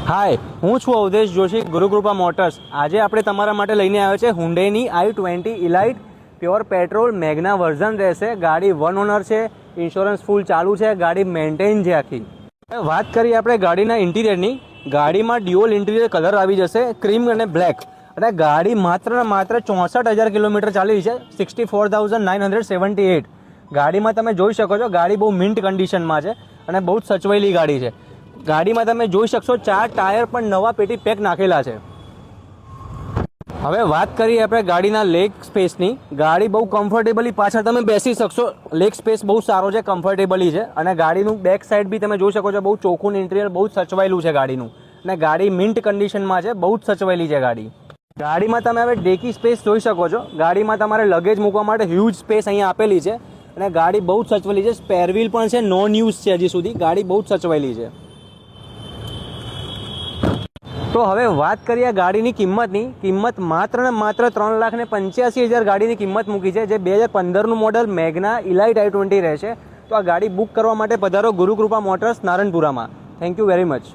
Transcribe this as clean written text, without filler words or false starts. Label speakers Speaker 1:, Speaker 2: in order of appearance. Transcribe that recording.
Speaker 1: હાય, હું છું અવધેશ જોશી, ગુરુકૃપા મોટર્સ. આજે આપણે તમારા માટે લઈને આવ્યો છે હુન્ડઈની i20 elite pure petrol Magna version રહેશે. ગાડી વન ઓનર છે, ઇન્સ્યોરન્સ ફૂલ ચાલુ છે, ગાડી મેન્ટેન છે આખી. વાત કરીએ આપણે ગાડીના ઇન્ટિરિયરની. ગાડીમાં ડ્યુઅલ ઇન્ટિરિયર કલર આવી જશે, ક્રીમ અને બ્લેક. અને ગાડી માત્ર 64,000 કિલોમીટર ચાલી છે, 64,978. ગાડીમાં તમે જોઈ શકો છો, ગાડી બહુ મિન્ટ કન્ડિશનમાં છે અને બહુ જ સચવાયેલી ગાડી છે. ગાડીમાં તમે જોઈ શકશો 4 ટાયર પણ નવા પેટી પેક નાખેલા છે. હવે વાત કરીએ આપણે ગાડીના લેગ સ્પેસની. ગાડી બહુ કમ્ફર્ટેબલી પાછળ તમે બેસી શકશો. લેગ સ્પેસ બહુ સારો છે, કમ્ફર્ટેબલી છે. અને ગાડીનું બેક સાઈડ બી તમે જોઈ શકો છો, બહુ ચોખ્ખું ઇન્ટિરિયર, બહુ જ સચવાયેલું છે ગાડીનું. અને ગાડી મિન્ટ કન્ડિશનમાં છે, બહુ જ સચવાયેલી છે ગાડી. ગાડીમાં તમે હવે ડેકી સ્પેસ જોઈ શકો છો. ગાડીમાં તમારે લગેજ મૂકવા માટે હ્યુજ સ્પેસ અહીંયા આપેલી છે. અને ગાડી બહુ જ સચવાયેલી છે. સ્પેર વ્હીલ પણ છે, નોન યુઝ છે હજી સુધી. ગાડી બહુ જ સચવાયેલી છે. તો હવે વાત કરીએ ગાડીની કિંમતની. કિંમત માત્ર 3,85,000 ગાડીની કિંમત મૂકી છે, જે 2015નું મોડલ મેગ્ના ઇલાઇટ i20 રહેશે. તો આ ગાડી બુક કરવા માટે પધારો ગુરુકૃપા મોટર્સ નારણપુરામાં. Thank you very much.